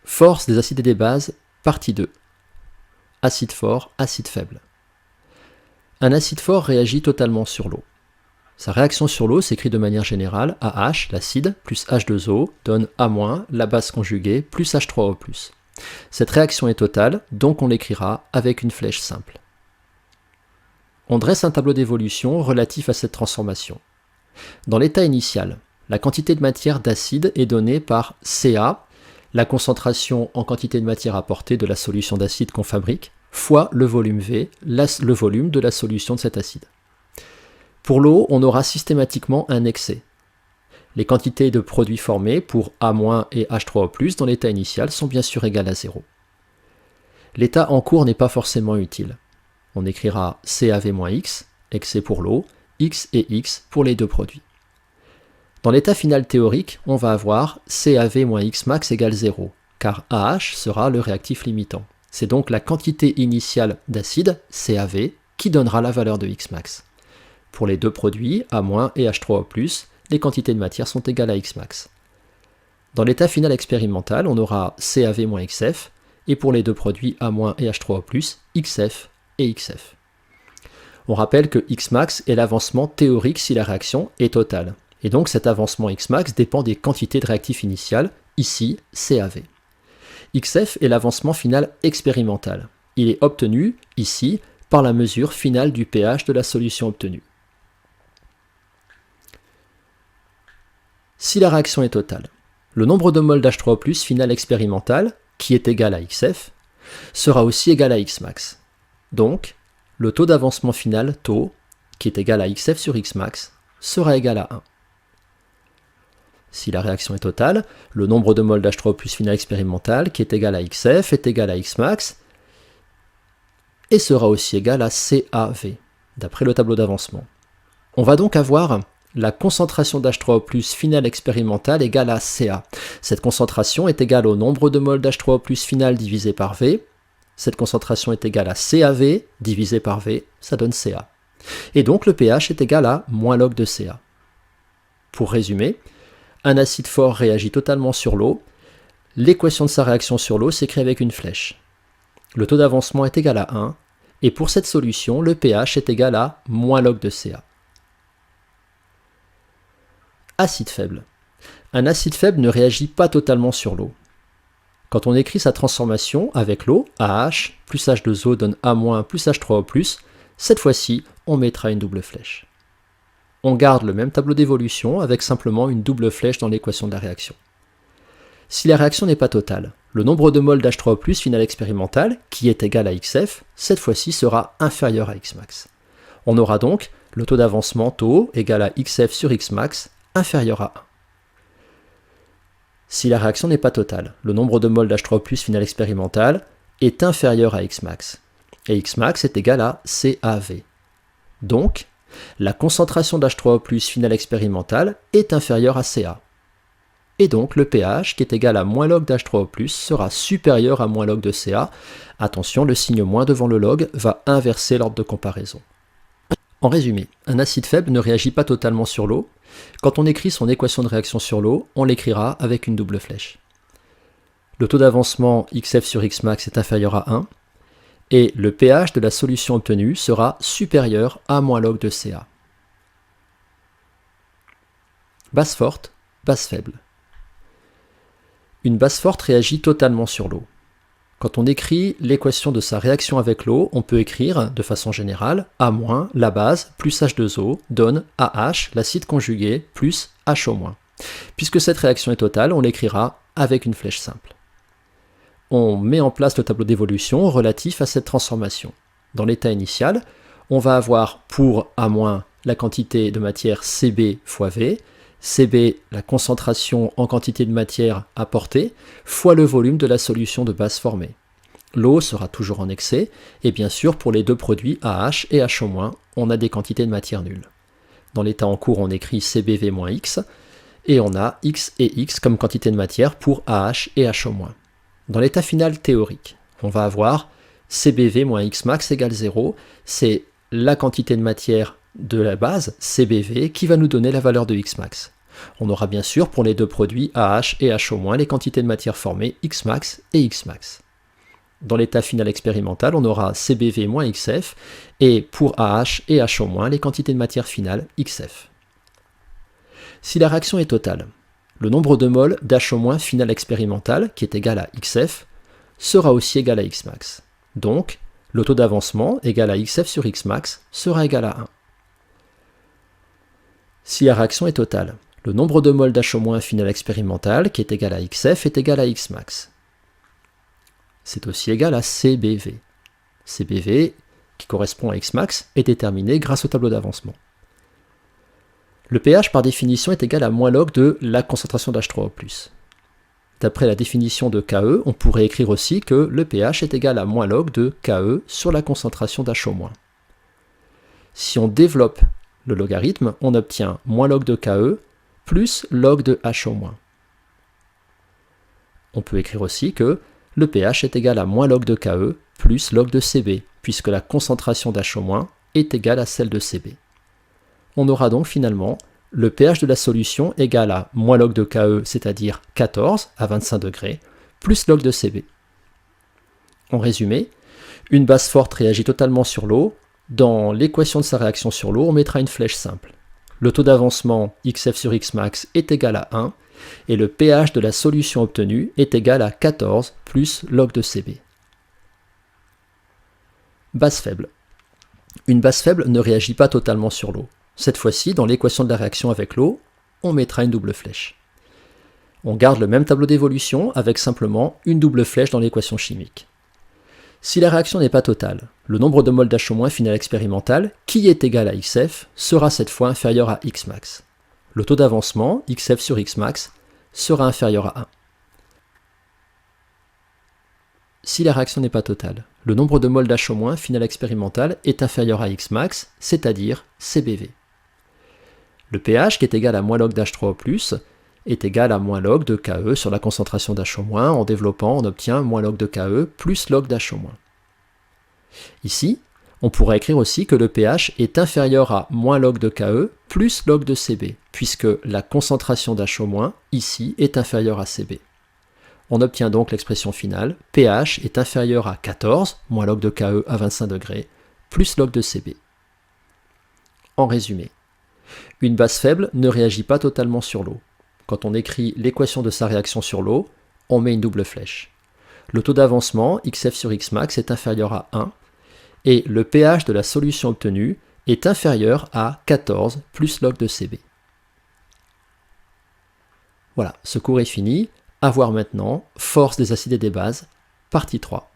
Force des acides et des bases, partie 2. Acide fort, acide faible. Un acide fort réagit totalement sur l'eau. Sa réaction sur l'eau s'écrit de manière générale AH, l'acide, plus H2O, donne A-, la base conjuguée, plus H3O+. Cette réaction est totale, donc on l'écrira avec une flèche simple. On dresse un tableau d'évolution relatif à cette transformation. Dans l'état initial, la quantité de matière d'acide est donnée par Ca, la concentration en quantité de matière apportée de la solution d'acide qu'on fabrique, fois le volume V, le volume de la solution de cet acide. Pour l'eau, on aura systématiquement un excès. Les quantités de produits formés pour A- et H3O+, dans l'état initial sont bien sûr égales à 0. L'état en cours n'est pas forcément utile. On écrira CAV-X, excès pour l'eau, X et X pour les deux produits. Dans l'état final théorique, on va avoir CAV-X max égale 0, car AH sera le réactif limitant. C'est donc la quantité initiale d'acide, CAV, qui donnera la valeur de X max. Pour les deux produits, A- et H3O+, les quantités de matière sont égales à X max. Dans l'état final expérimental, on aura CAV-XF, et pour les deux produits A- et H3O+, XF et XF. On rappelle que X max est l'avancement théorique si la réaction est totale. Et donc cet avancement X max dépend des quantités de réactif initial, ici CAV. XF est l'avancement final expérimental. Il est obtenu, ici, par la mesure finale du pH de la solution obtenue. Si la réaction est totale, le nombre de moles d'H3O+ final expérimental, qui est égal à XF, sera aussi égal à X max. Donc, le taux d'avancement final, taux, qui est égal à XF sur X max, sera égal à 1. Si la réaction est totale, le nombre de moles d'H3O+ final expérimental, qui est égal à XF, est égal à X max, et sera aussi égal à CAV, d'après le tableau d'avancement. On va donc avoir la concentration d'H3O+ finale expérimentale égale à Ca. Cette concentration est égale au nombre de moles d'H3O+ final divisé par V. Cette concentration est égale à CAV divisé par V, ça donne Ca. Et donc le pH est égal à moins log de Ca. Pour résumer, un acide fort réagit totalement sur l'eau. L'équation de sa réaction sur l'eau s'écrit avec une flèche. Le taux d'avancement est égal à 1, et pour cette solution, le pH est égal à moins log de Ca. Acide faible. Un acide faible ne réagit pas totalement sur l'eau. Quand on écrit sa transformation avec l'eau, AH plus H2O donne A- plus H3O+, cette fois-ci, on mettra une double flèche. On garde le même tableau d'évolution avec simplement une double flèche dans l'équation de la réaction. Si la réaction n'est pas totale, le nombre de moles d'H3O+ final expérimental, qui est égal à XF, cette fois-ci sera inférieur à X max. On aura donc le taux d'avancement taux égal à XF sur X max inférieur à 1. Si la réaction n'est pas totale, le nombre de moles d'H3O+ final expérimental est inférieur à X max, et X max est égal à CAV. Donc, la concentration d'H3O+ final expérimental est inférieure à Ca. Et donc le pH, qui est égal à moins log d'H3O+, sera supérieur à moins log de Ca. Attention, le signe moins devant le log va inverser l'ordre de comparaison. En résumé, un acide faible ne réagit pas totalement sur l'eau. Quand on écrit son équation de réaction sur l'eau, on l'écrira avec une double flèche. Le taux d'avancement XF sur X max est inférieur à 1, et le pH de la solution obtenue sera supérieur à moins log de Ca. Base forte, base faible. Une base forte réagit totalement sur l'eau. Quand on écrit l'équation de sa réaction avec l'eau, on peut écrire, de façon générale, A-, la base, plus H2O, donne AH, l'acide conjugué, plus HO-. Puisque cette réaction est totale, on l'écrira avec une flèche simple. On met en place le tableau d'évolution relatif à cette transformation. Dans l'état initial, on va avoir pour A- la quantité de matière Cb fois V, Cb la concentration en quantité de matière apportée, fois le volume de la solution de base formée. L'eau sera toujours en excès, et bien sûr pour les deux produits AH et HO-, on a des quantités de matière nulles. Dans l'état en cours, on écrit CbV-X, et on a X et X comme quantité de matière pour AH et HO-. Dans l'état final théorique, on va avoir CbV moins X max égale 0, c'est la quantité de matière de la base, CbV, qui va nous donner la valeur de X max. On aura bien sûr pour les deux produits AH et HO- les quantités de matière formées Xmax et Xmax. Dans l'état final expérimental, on aura CBV moins XF, et pour AH et HO- les quantités de matière finale XF. Si la réaction est totale, le nombre de moles d'HO- final expérimental, qui est égal à XF, sera aussi égal à Xmax. Donc, le taux d'avancement égal à XF sur Xmax sera égal à 1. Si la réaction est totale, le nombre de moles d'HO- final expérimental, qui est égal à XF, est égal à Xmax. C'est aussi égal à CBV. CBV, qui correspond à Xmax, est déterminé grâce au tableau d'avancement. Le pH par définition est égal à moins log de la concentration d'H3O+. D'après la définition de KE, on pourrait écrire aussi que le pH est égal à moins log de KE sur la concentration d'HO-. Si on développe le logarithme, on obtient moins log de KE plus log de HO-. On peut écrire aussi que le pH est égal à moins log de KE plus log de CB, puisque la concentration d'HO- est égale à celle de CB. On aura donc finalement le pH de la solution égal à moins log de KE, c'est-à-dire 14 à 25 degrés, plus log de CB. En résumé, une base forte réagit totalement sur l'eau. Dans l'équation de sa réaction sur l'eau, on mettra une flèche simple. Le taux d'avancement XF sur Xmax est égal à 1, et le pH de la solution obtenue est égal à 14 plus log de CB. Base faible. Une base faible ne réagit pas totalement sur l'eau. Cette fois-ci, dans l'équation de la réaction avec l'eau, on mettra une double flèche. On garde le même tableau d'évolution avec simplement une double flèche dans l'équation chimique. Si la réaction n'est pas totale, le nombre de moles d'HO- final expérimental, qui est égal à XF, sera cette fois inférieur à Xmax. Le taux d'avancement, XF sur Xmax, sera inférieur à 1. Si la réaction n'est pas totale, le nombre de moles d'HO- final expérimental est inférieur à Xmax, c'est-à-dire CBV. Le pH, qui est égal à moins log d'H3O+, est égal à moins log de KE sur la concentration d'HO-. En développant, on obtient moins log de KE plus log d'HO-. Ici, on pourrait écrire aussi que le pH est inférieur à moins log de KE plus log de CB, puisque la concentration d'HO- ici est inférieure à CB. On obtient donc l'expression finale, pH est inférieur à 14, moins log de KE à 25 degrés, plus log de CB. En résumé, une base faible ne réagit pas totalement sur l'eau. Quand on écrit l'équation de sa réaction sur l'eau, on met une double flèche. Le taux d'avancement, XF sur Xmax, est inférieur à 1, et le pH de la solution obtenue est inférieur à 14 plus log de CB. Voilà, ce cours est fini. À voir maintenant, force des acides et des bases, partie 3.